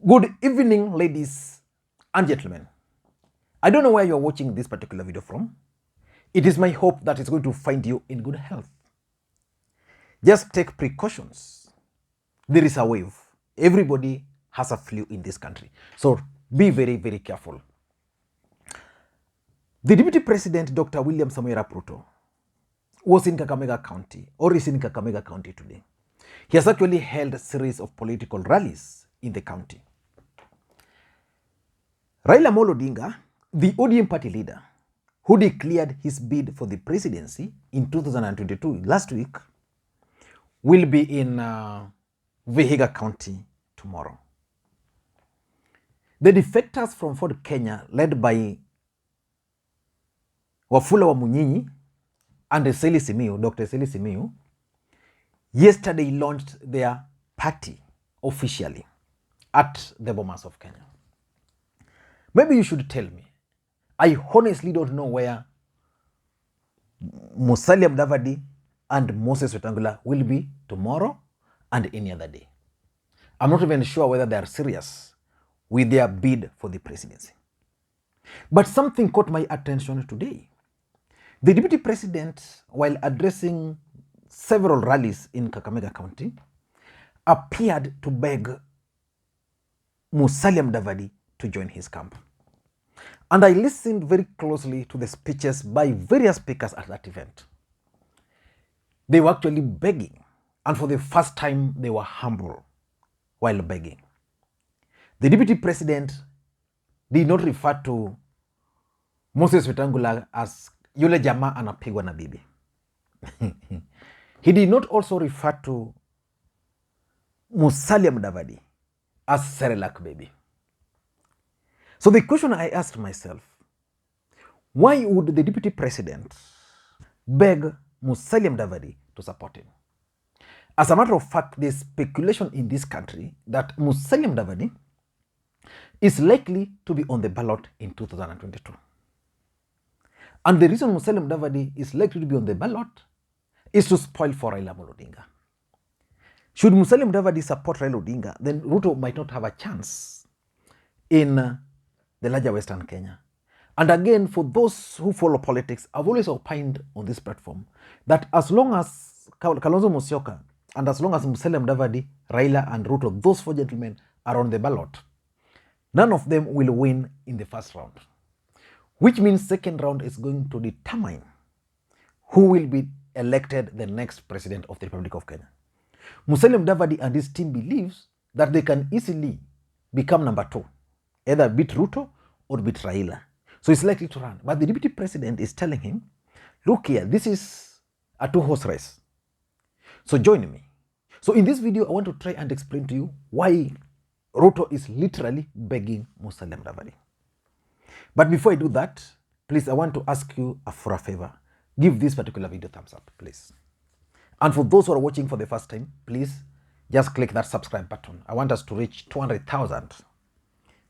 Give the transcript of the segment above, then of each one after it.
Good evening, ladies and gentlemen. I don't know where you're watching this particular video from. It is my hope that it's going to find you in good health. Just take precautions. There is a wave. Everybody has a flu in this country. So be very, very careful. The Deputy President, Dr. William Ruto, was in Kakamega County, or is in Kakamega County today. He has actually held a series of political rallies in the county. Raila Odinga, the ODM party leader, who declared his bid for the presidency in 2022 last week, will be in Vihiga County tomorrow. The defectors from Ford Kenya, led by Wafula Wamunyinyi and Dr. Seli Simiyu, yesterday launched their party officially at the Bomas of Kenya. Maybe you should tell me. I honestly don't know where Musalia Mudavadi and Moses Wetangula will be tomorrow and any other day. I'm not even sure whether they are serious with their bid for the presidency. But something caught my attention today. The Deputy President, while addressing several rallies in Kakamega County, appeared to beg Musalia Mudavadi to join his camp. And I listened very closely to the speeches by various speakers at that event. They were actually begging, and for the first time, they were humble while begging. The Deputy President did not refer to Moses Wetangula as yule jamaa anapigwa na bibi. He did not also refer to Musalia Mudavadi as Cerelac baby. So the question I asked myself, why would the Deputy President beg Musalia Mudavadi to support him? As a matter of fact, there's speculation in this country that Musalia Mudavadi is likely to be on the ballot in 2022. And the reason Musalia Mudavadi is likely to be on the ballot is to spoil for Raila Odinga. Should Musalia Mudavadi support Raila Odinga, then Ruto might not have a chance in the larger Western Kenya. And again, for those who follow politics, I've always opined on this platform that as long as Kalonzo Musyoka and as long as Musalia Mudavadi, Raila and Ruto, those four gentlemen are on the ballot, none of them will win in the first round. Which means second round is going to determine who will be elected the next president of the Republic of Kenya. Musalia Mudavadi and his team believes that they can easily become number two, either beat Ruto or beat Raila. So he's likely to run. But the Deputy President is telling him, look here, this is a two-horse race. So join me. So in this video, I want to try and explain to you why Ruto is literally begging Musalia Mudavadi. But before I do that, please, I want to ask you for a favor. Give this particular video a thumbs up, please. And for those who are watching for the first time, please just click that subscribe button. I want us to reach 200,000.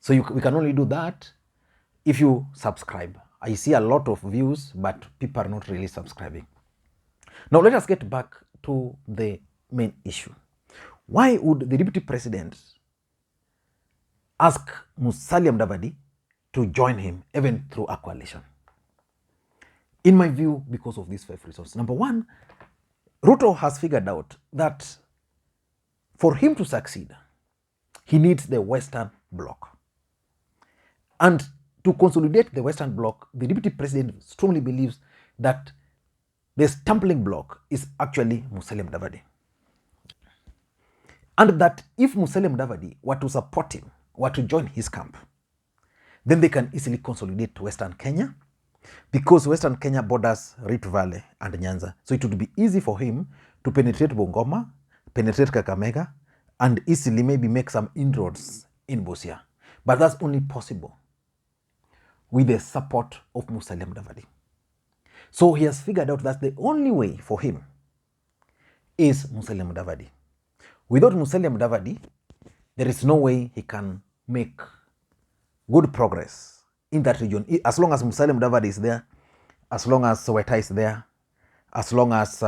So we can only do that if you subscribe. I see a lot of views, but people are not really subscribing. Now let us get back to the main issue. Why would the Deputy President ask Musalia Mudavadi to join him, even through a coalition? In my view, because of these 5 reasons. Number one, Ruto has figured out that for him to succeed, he needs the Western Bloc. And to consolidate the Western Bloc, the Deputy President strongly believes that the stumbling block is actually Musalia Mudavadi. And that if Musalia Mudavadi were to support him, were to join his camp, then they can easily consolidate Western Kenya, because Western Kenya borders Rift Valley and Nyanza. So it would be easy for him to penetrate Bungoma, penetrate Kakamega, and easily maybe make some inroads in Busia. But that's only possible with the support of Musalia Mudavadi. So he has figured out that the only way for him is Musalia Mudavadi. Without Musalia Mudavadi, there is no way he can make good progress in that region. As long as Musalia Mudavadi is there, as long as Weta is there, as long as,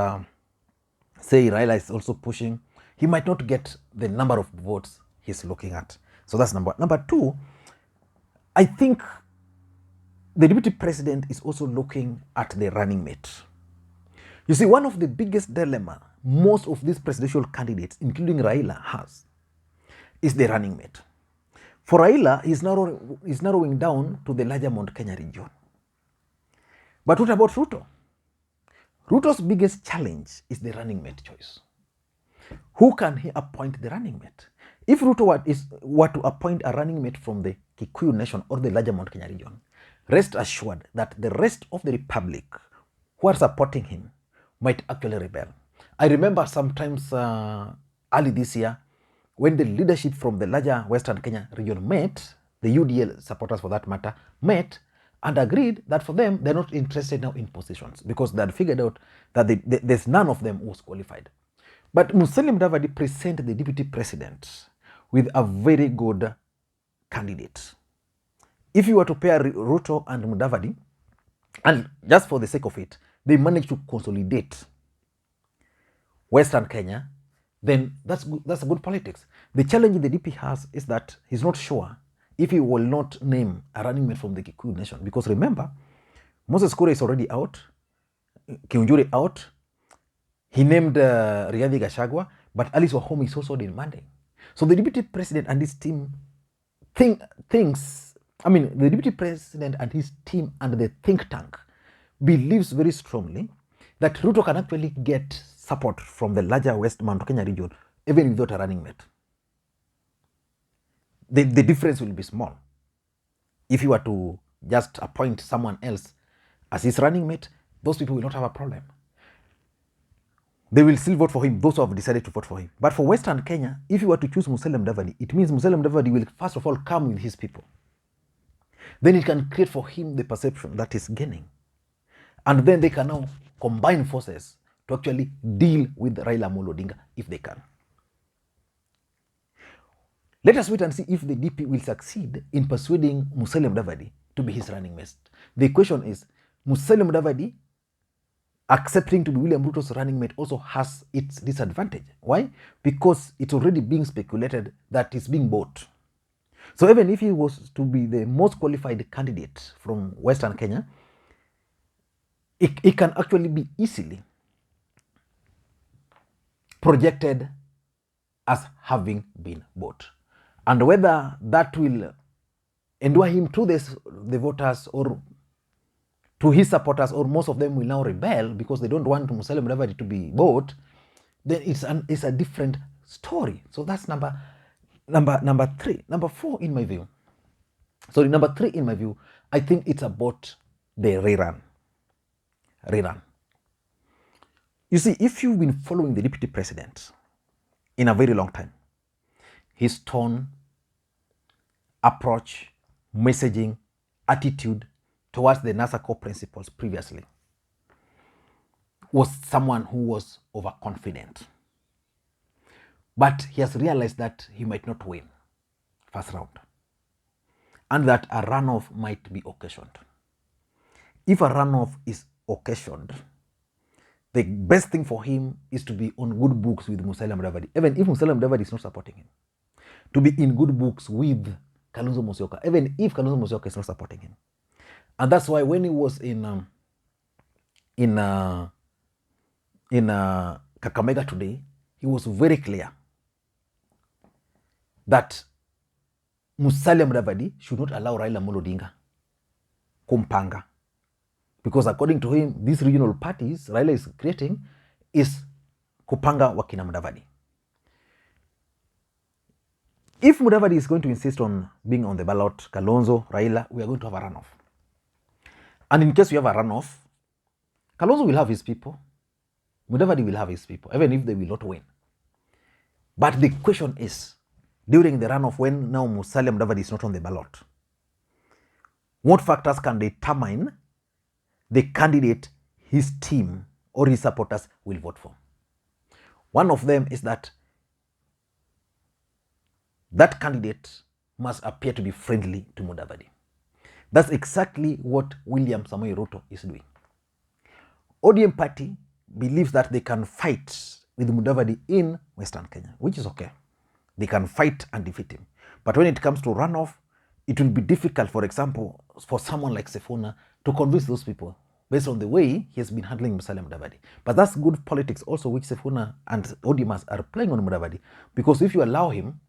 say, Raila is also pushing, he might not get the number of votes he's looking at. So that's number one. Number two, I think the deputy president is also looking at the running mate. You see, one of the biggest dilemma most of these presidential candidates, including Raila, has is the running mate. For Raila, he's narrowing down to the larger Mount Kenya region. But what about Ruto? Ruto's biggest challenge is the running mate choice. Who can he appoint the running mate? If Ruto were to appoint a running mate from the Kikuyu nation or the larger Mount Kenya region, rest assured that the rest of the republic who are supporting him might actually rebel. I remember sometimes early this year, when the leadership from the larger Western Kenya region met, the UDL supporters for that matter, met and agreed that for them, they're not interested now in positions because they had figured out that there's none of them who was qualified. But Musalia Mudavadi presented the deputy president with a very good candidate. If you were to pair Ruto and Mudavadi, and just for the sake of it, they managed to consolidate Western Kenya, then that's a good politics. The challenge the DP has is that he's not sure if he will not name a running mate from the Kikuyu nation. Because remember, Moses Kure is already out, Kiunjuri out, he named Rigathi Gachagua, but Alice Wahome is also demanding. So the deputy president and his team the deputy president and his team and the think tank believes very strongly that Ruto can actually get support from the larger West Mount Kenya region even without a running mate. The difference will be small. If you were to just appoint someone else as his running mate, those people will not have a problem. They will still vote for him, those who have decided to vote for him. But for Western Kenya, if you were to choose Musalia Mudavadi, it means Musalia Mudavadi will first of all come with his people. Then it can create for him the perception that he's gaining. And then they can now combine forces to actually deal with Raila Amolo Odinga if they can. Let us wait and see if the DP will succeed in persuading Musalia Mudavadi to be his running mate. The question is, Musalia Mudavadi accepting to be William Ruto's running mate also has its disadvantage. Why? Because it's already being speculated that it's being bought. So even if he was to be the most qualified candidate from Western Kenya, it can actually be easily projected as having been bought. And whether that will endure him to the voters or to his supporters, or most of them will now rebel because they don't want Musalia Mudavadi to be bought, then it's a different story. So that's number three. Number four in my view. Sorry, number three in my view, I think it's about the rerun. You see, if you've been following the deputy president in a very long time, his tone, approach, messaging, attitude towards the NASA core principles previously was someone who was overconfident. But he has realized that he might not win first round and that a runoff might be occasioned. If a runoff is occasioned, the best thing for him is to be on good books with Musalia Mudavadi, even if Musalia Mudavadi is not supporting him. To be in good books with Kalonzo Musyoka, even if Kalonzo Musyoka is not supporting him. And that's why when he was in Kakamega today, he was very clear that Musalia Mudavadi should not allow Raila Amolo Odinga kumpanga. Because according to him, these regional parties Raila is creating is kupanga wakina Mudavadi. If Mudavadi is going to insist on being on the ballot, Kalonzo, Raila, we are going to have a runoff. And in case we have a runoff, Kalonzo will have his people, Mudavadi will have his people, even if they will not win. But the question is, during the runoff, when now Musalia Mudavadi is not on the ballot, what factors can determine the candidate his team or his supporters will vote for? One of them is that candidate must appear to be friendly to Mudavadi. That's exactly what William Samoei Ruto is doing. ODM party believes that they can fight with Mudavadi in Western Kenya, which is okay. They can fight and defeat him. But when it comes to runoff, it will be difficult, for example, for someone like Sifuna to convince those people based on the way he has been handling Musalia Mudavadi. But that's good politics also, which Sifuna and Odimas are playing on Mudavadi, because if you allow him,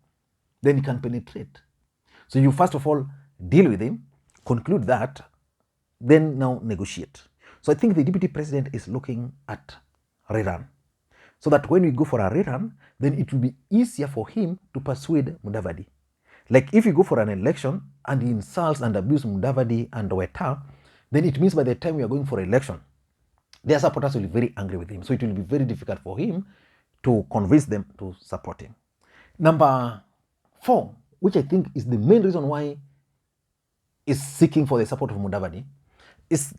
then he can penetrate. So you first of all deal with him, conclude that, then now negotiate. So I think the deputy president is looking at rerun, so that when we go for a rerun, then it will be easier for him to persuade Mudavadi. Like if you go for an election and he insults and abuses Mudavadi and Weta, then it means by the time we are going for election, their supporters will be very angry with him. So it will be very difficult for him to convince them to support him. Number 4, which I think is the main reason why is seeking for the support of Mudavadi, is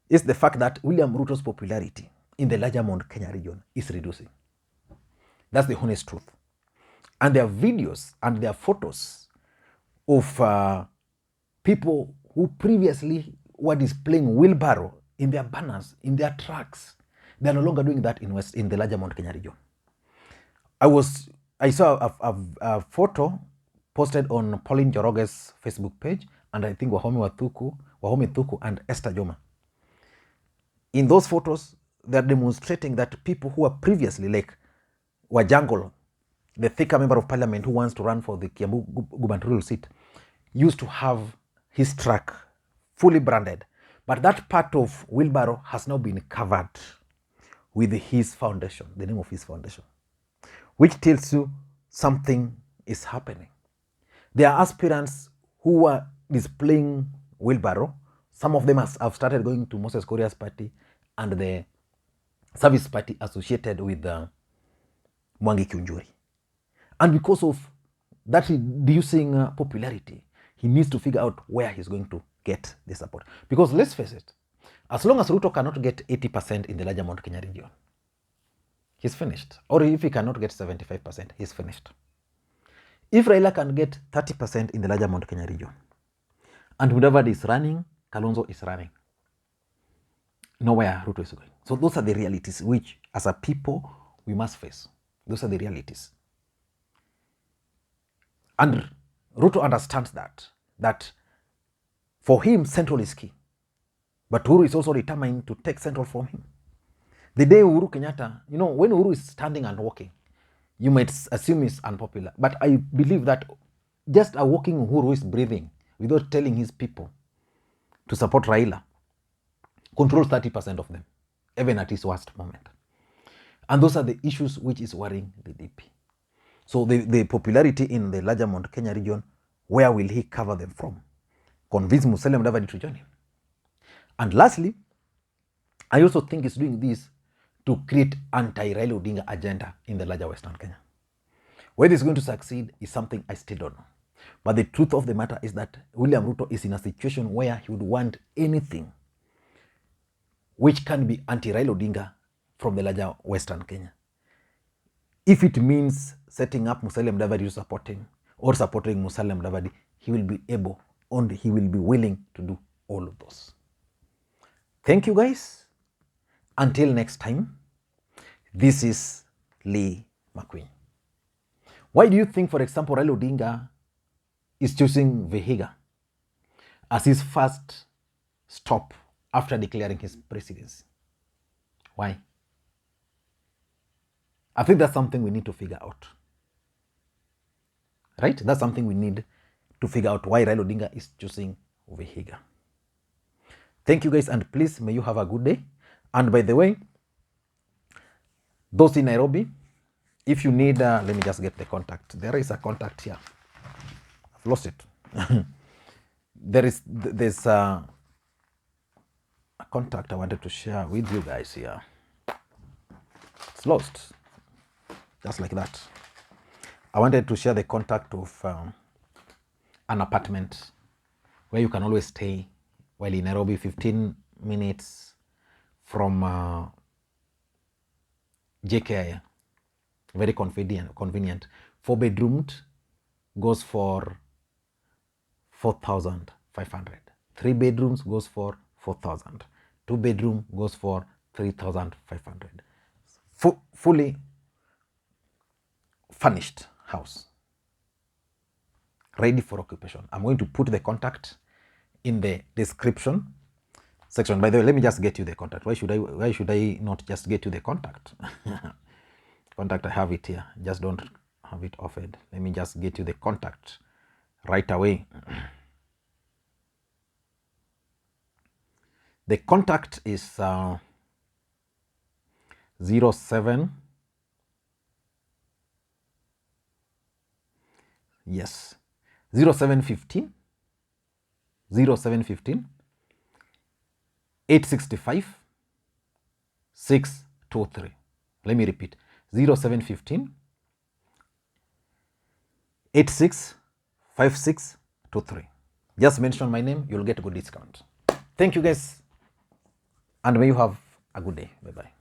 the fact that William Ruto's popularity in the larger Mount Kenya region is reducing. That's the honest truth. And there are videos and there are photos of people who previously were displaying wheelbarrow in their banners, in their trucks. They are no longer doing that in the larger Mount Kenya region. I saw a photo posted on Pauline Joroge's Facebook page, and I think Wahome Thuku and Esther Joma. In those photos, they're demonstrating that people who were previously, like Wajangolo, the Thika member of parliament who wants to run for the Kiambu gubernatorial seat, used to have his truck fully branded. But that part of wheelbarrow has now been covered with his foundation, the name of his foundation, which tells you something is happening. There are aspirants who are displaying wheelbarrow. Some of them have started going to Moses Kuria's party and the service party associated with Mwangi Kiunjuri. And because of that reducing popularity, he needs to figure out where he's going to get the support. Because let's face it, as long as Ruto cannot get 80% in the larger Mount Kenya region, he's finished. Or if he cannot get 75%, he's finished. If Raila can get 30% in the larger Mount Kenya region, and Mudavadi is running, Kalonzo is running, nowhere Ruto is going. So those are the realities which, as a people, we must face. Those are the realities. And Ruto understands that for him, Central is key. But Uhuru is also determined to take Central from him. The day Uhuru Kenyatta, when Uhuru is standing and walking, you might assume he's unpopular. But I believe that just a walking Uhuru is breathing without telling his people to support Raila controls 30% of them, even at his worst moment. And those are the issues which is worrying the DP. So the popularity in the larger Mount Kenya region, where will he cover them from? Convince Musalia Mudavadi to join him. And lastly, I also think he's doing this to create anti-Raila Odinga agenda in the larger Western Kenya. Whether it's going to succeed is something I still don't know. But the truth of the matter is that William Ruto is in a situation where he would want anything which can be anti-Raila Odinga from the larger Western Kenya. If it means setting up Musalia Mudavadi to support him or supporting Musalia Mudavadi, he will be able and he will be willing to do all of those. Thank you guys. Until next time, this is Lee McQueen. Why do you think, for example, Raila Odinga is choosing Vihiga as his first stop after declaring his presidency? Why? I think that's something we need to figure out. Right? That's something we need to figure out, why Raila Odinga is choosing Vihiga. Thank you guys, and please, may you have a good day. And by the way, those in Nairobi, if you need, let me just get the contact. There is a contact here. I've lost it. There's a contact I wanted to share with you guys here. It's lost. Just like that. I wanted to share the contact of an apartment where you can always stay while in Nairobi, 15 minutes from JKIA. Very convenient. 4-bedroomed goes for 4,500. 3 bedrooms goes for 4,000. 2-bedroom goes for 3,500. Fully furnished house. ready for occupation. I'm going to put the contact in the description section. By the way, let me just get you the contact. Why should I not just get you the contact? Contact, I have it here. Just don't have it offered. Let me just get you the contact right away. The contact is 07 yes 0715 865 623. Let me repeat, 0715 865623. Just mention my name, you'll get a good discount. Thank you guys, and may you have a good day. Bye bye.